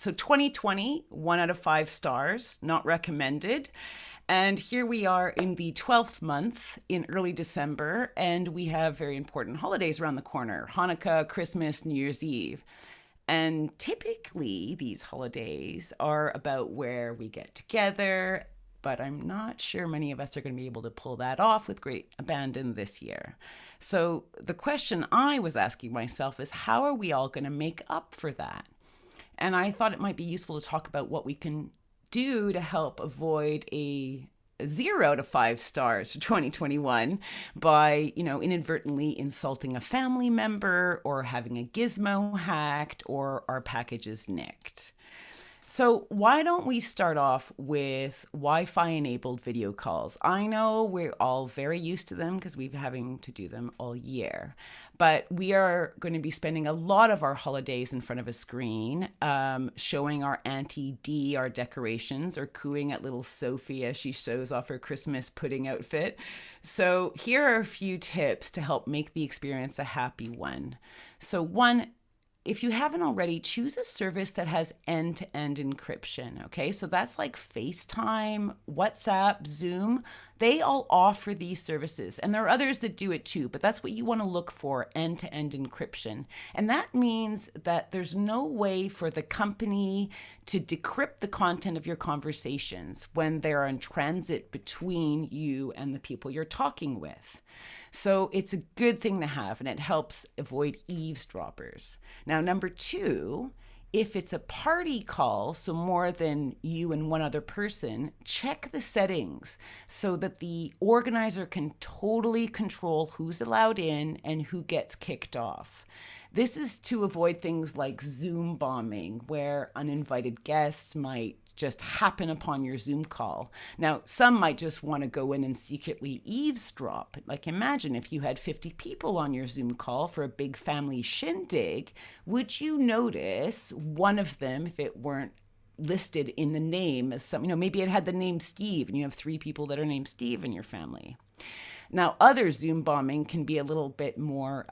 So 2020, 1 out of 5 stars, not recommended. And here we are in the 12th month in early December, and we have very important holidays around the corner: Hanukkah, Christmas, New Year's Eve. And typically, these holidays are about where we get together, but I'm not sure many of us are going to be able to pull that off with great abandon this year. So, the question I was asking myself is, how are we all going to make up for that? And I thought it might be useful to talk about what we can do to help avoid a 0 out of 5 stars for 2021 by, inadvertently insulting a family member or having a gizmo hacked or our packages nicked. So, why don't we start off with Wi Fi enabled video calls? I know we're all very used to them because we've been having to do them all year. But we are going to be spending a lot of our holidays in front of a screen, showing our Auntie D our decorations or cooing at little Sophie as she shows off her Christmas pudding outfit. So, here are a few tips to help make the experience a happy one. So, one, if you haven't already, choose a service that has end-to-end encryption, okay? So that's like FaceTime, WhatsApp, Zoom. They all offer these services, and there are others that do it too, but that's what you want to look for, end-to-end encryption. And that means that there's no way for the company to decrypt the content of your conversations when they're in transit between you and the people you're talking with. So it's a good thing to have, and it helps avoid eavesdroppers. Now, number two, if it's a party call, so more than you and one other person, check the settings so that the organizer can totally control who's allowed in and who gets kicked off. This is to avoid things like Zoom bombing, where uninvited guests might just happen upon your Zoom call. Now, some might just want to go in and secretly eavesdrop. Like, imagine if you had 50 people on your Zoom call for a big family shindig, would you notice one of them, if it weren't listed in the name as some, maybe it had the name Steve and you have 3 people that are named Steve in your family. Now, other Zoom bombing can be a little bit more,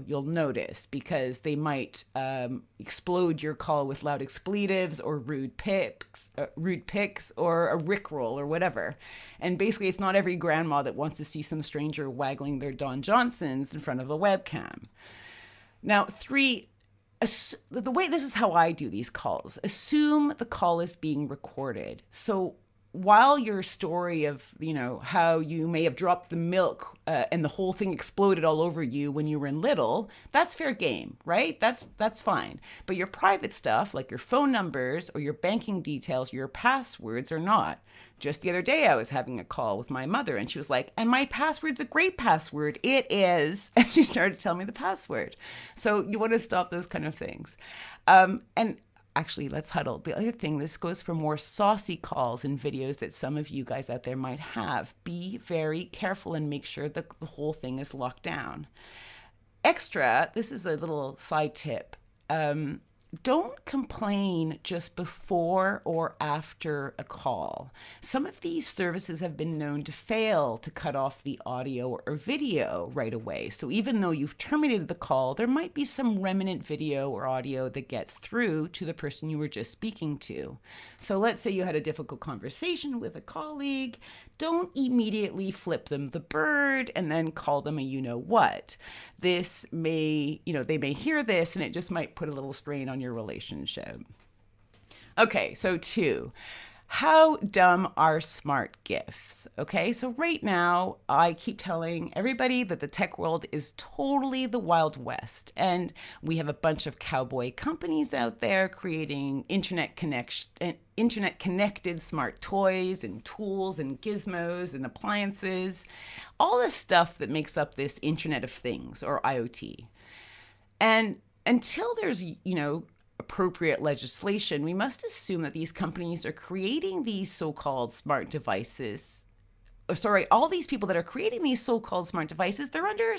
you'll notice, because they might explode your call with loud expletives or rude pics or a rickroll or whatever. And basically, it's not every grandma that wants to see some stranger waggling their Don Johnsons in front of the webcam. Now, 3, the way this is how I do these calls: assume the call is being recorded. So while your story of, how you may have dropped the milk and the whole thing exploded all over you when you were little, that's fair game, right? That's fine. But your private stuff, like your phone numbers or your banking details, your passwords, are not. Just the other day, I was having a call with my mother, and she was like, "And my password's a great password. It is." And she started telling me the password. So you want to stop those kind of things. And actually, let's huddle. The other thing, this goes for more saucy calls and videos that some of you guys out there might have. Be very careful and make sure that the whole thing is locked down. Extra, this is a little side tip. Don't complain just before or after a call. Some of these services have been known to fail to cut off the audio or video right away. So even though you've terminated the call, there might be some remnant video or audio that gets through to the person you were just speaking to. So let's say you had a difficult conversation with a colleague. Don't immediately flip them the bird and then call them a you-know-what. This may, they may hear this and it just might put a little strain on your relationship. Okay, so 2, how dumb are smart gifts? Okay, so right now I keep telling everybody that the tech world is totally the Wild West, and we have a bunch of cowboy companies out there creating internet connected smart toys and tools and gizmos and appliances, all the stuff that makes up this Internet of Things, or IoT. And until there's, appropriate legislation, we must assume that these companies are creating these so-called smart devices. All these people that are creating these so-called smart devices, they're under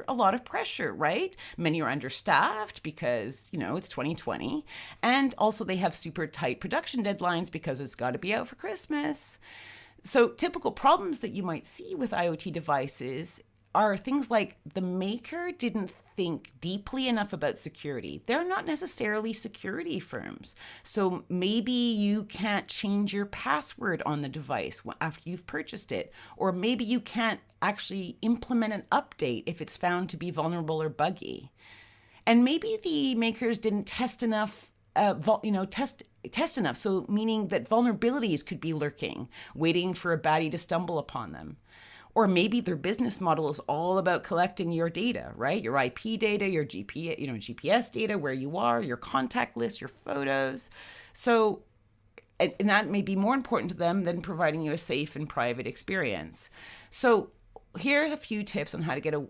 a lot of pressure, right? Many are understaffed because, it's 2020. And also they have super tight production deadlines because it's got to be out for Christmas. So typical problems that you might see with IoT devices are things like the maker didn't think deeply enough about security. They're not necessarily security firms. So maybe you can't change your password on the device after you've purchased it, or maybe you can't actually implement an update if it's found to be vulnerable or buggy. And maybe the makers didn't test enough, test enough. So meaning that vulnerabilities could be lurking, waiting for a baddie to stumble upon them. Or maybe their business model is all about collecting your data, right? Your IP data, your GPS data, where you are, your contact list, your photos. So, and that may be more important to them than providing you a safe and private experience. So here's a few tips on how to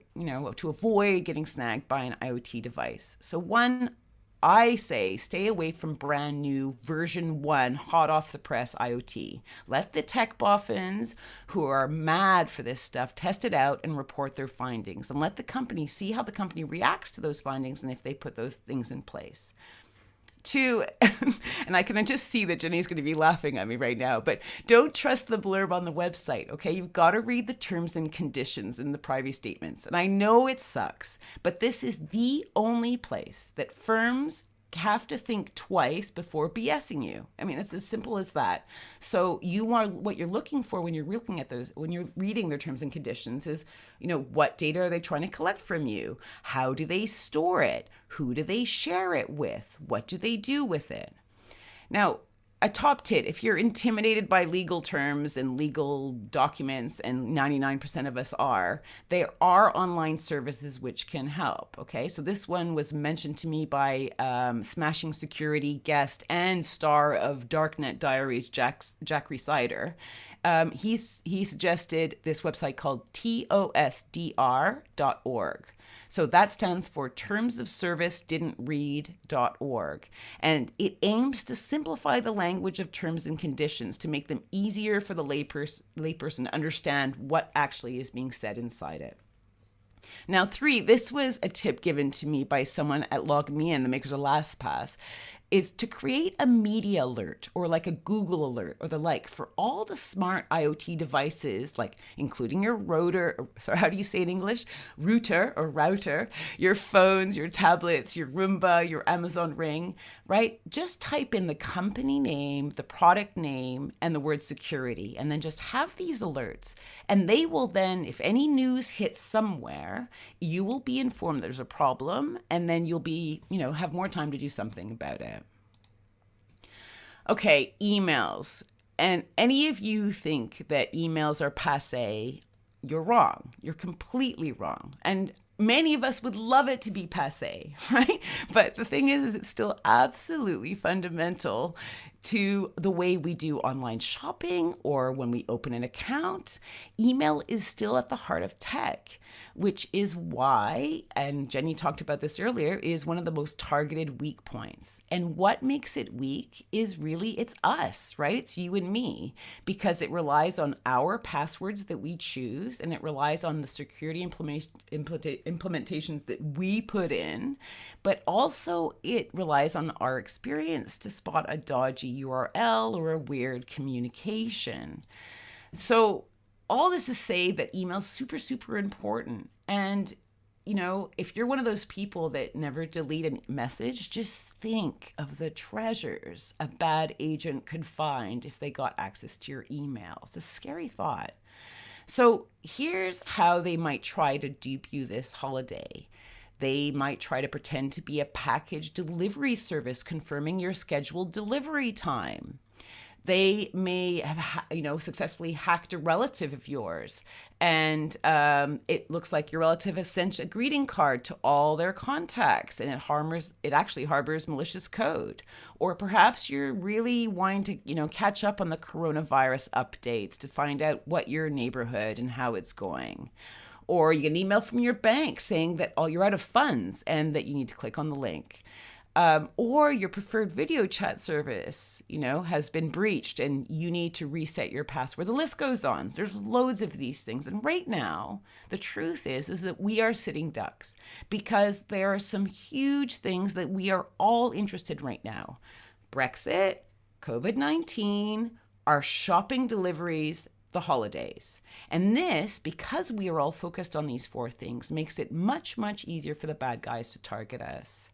to avoid getting snagged by an IoT device. So one, I say stay away from brand new version 1, hot off the press IoT. Let the tech boffins who are mad for this stuff test it out and report their findings, and let the company see how the company reacts to those findings and if they put those things in place. 2, and I can just see that Jenny's going to be laughing at me right now, but don't trust the blurb on the website, okay? You've got to read the terms and conditions in the privacy statements. And I know it sucks, but this is the only place that firms have to think twice before BSing you. I mean, it's as simple as that. So you are, what you're looking for when you're looking at those, when you're reading their terms and conditions is, what data are they trying to collect from you? How do they store it? Who do they share it with? What do they do with it? Now, a top tip, if you're intimidated by legal terms and legal documents, and 99% of us are, there are online services which can help, okay? So this one was mentioned to me by Smashing Security guest and star of Darknet Diaries, Jack Rhysider. He suggested this website called TOSDR.org. So that stands for Terms of Service Didn't Read.org. And it aims to simplify the language of terms and conditions to make them easier for the layperson to understand what actually is being said inside it. Now, 3, this was a tip given to me by someone at LogMeIn, the makers of LastPass, is to create a media alert or like a Google alert or the like for all the smart IoT devices, like including your router, how do you say in English? Router, your phones, your tablets, your Roomba, your Amazon Ring, right? Just type in the company name, the product name, and the word security, and then just have these alerts. And they will then, if any news hits somewhere, you will be informed there's a problem, and then you'll be, have more time to do something about it. Okay, emails. And any of you think that emails are passé, you're wrong. You're completely wrong. And many of us would love it to be passé, right? But the thing is it's still absolutely fundamental to the way we do online shopping or when we open an account. Email is still at the heart of tech, which is why, and Jenny talked about this earlier, is one of the most targeted weak points. And what makes it weak is really, it's us, right? It's you and me, because it relies on our passwords that we choose, and it relies on the security implementations that we put in, but also it relies on our experience to spot a dodgy URL or a weird communication. So all this to say that email's super, super important. And, if you're one of those people that never delete a message, just think of the treasures a bad agent could find if they got access to your email. It's a scary thought. So here's how they might try to dupe you this holiday. They might try to pretend to be a package delivery service confirming your scheduled delivery time. They may have, successfully hacked a relative of yours, and it looks like your relative has sent a greeting card to all their contacts, and it actually harbors malicious code. Or perhaps you're really wanting to, catch up on the coronavirus updates to find out what your neighborhood and how it's going. Or you get an email from your bank saying that you're out of funds and that you need to click on the link. Or your preferred video chat service, has been breached and you need to reset your password. The list goes on. There's loads of these things. And right now, the truth is that we are sitting ducks because there are some huge things that we are all interested in right now. Brexit, COVID-19, our shopping deliveries, the holidays. And this, because we are all focused on these four things, makes it much, much easier for the bad guys to target us.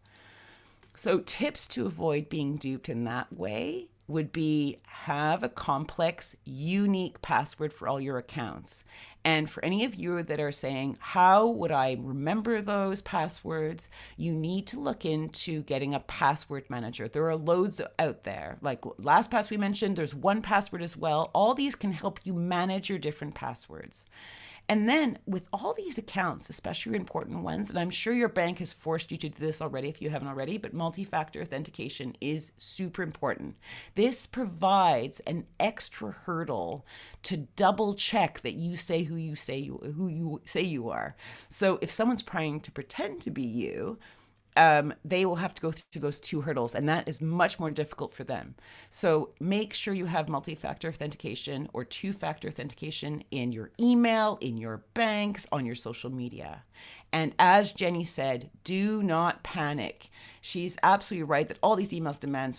So, tips to avoid being duped in that way would be have a complex, unique password for all your accounts. And for any of you that are saying, how would I remember those passwords? You need to look into getting a password manager. There are loads out there. Like LastPass we mentioned, there's 1Password as well. All these can help you manage your different passwords. And then with all these accounts, especially your important ones, and I'm sure your bank has forced you to do this already if you haven't already, but multi-factor authentication is super important. This provides an extra hurdle to double check that you say who you say you are. So if someone's trying to pretend to be you, they will have to go through those two hurdles, and that is much more difficult for them. So make sure you have multi-factor authentication or two-factor authentication in your email, in your banks, on your social media. And as Jenny said, do not panic. She's absolutely right that all these emails demand,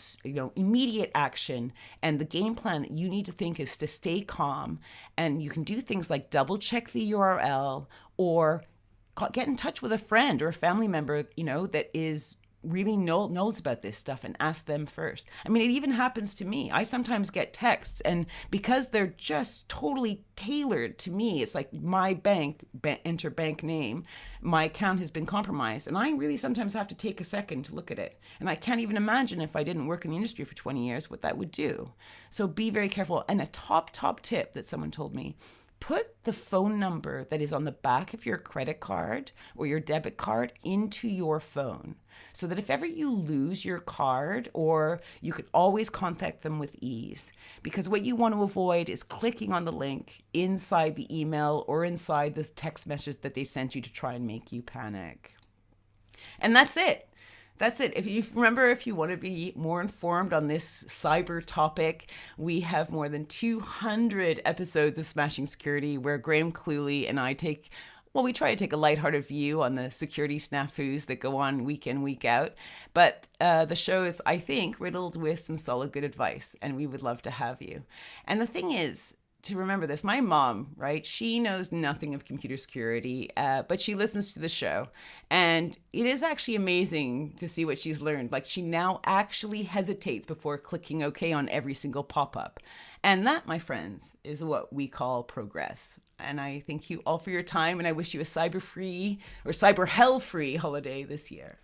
immediate action. And the game plan that you need to think is to stay calm. And you can do things like double check the URL or get in touch with a friend or a family member, that is really knows about this stuff and ask them first. I mean, it even happens to me. I sometimes get texts, and because they're just totally tailored to me, it's like my enter bank name, my account has been compromised, and I really sometimes have to take a second to look at it. And I can't even imagine if I didn't work in the industry for 20 years what that would do. So be very careful. And a top tip that someone told me, put the phone number that is on the back of your credit card or your debit card into your phone so that if ever you lose your card, or you could always contact them with ease. Because what you want to avoid is clicking on the link inside the email or inside this text message that they sent you to try and make you panic. And that's it. If you want to be more informed on this cyber topic, we have more than 200 episodes of Smashing Security where Graham Cluley and I we try to take a lighthearted view on the security snafus that go on week in, week out. But the show is, I think, riddled with some solid good advice, and we would love to have you. And the thing is, to remember this, my mom, right? She knows nothing of computer security, but she listens to the show. And it is actually amazing to see what she's learned. Like, she now actually hesitates before clicking OK on every single pop-up. And that, my friends, is what we call progress. And I thank you all for your time, and I wish you a cyber-free or cyber hell-free holiday this year.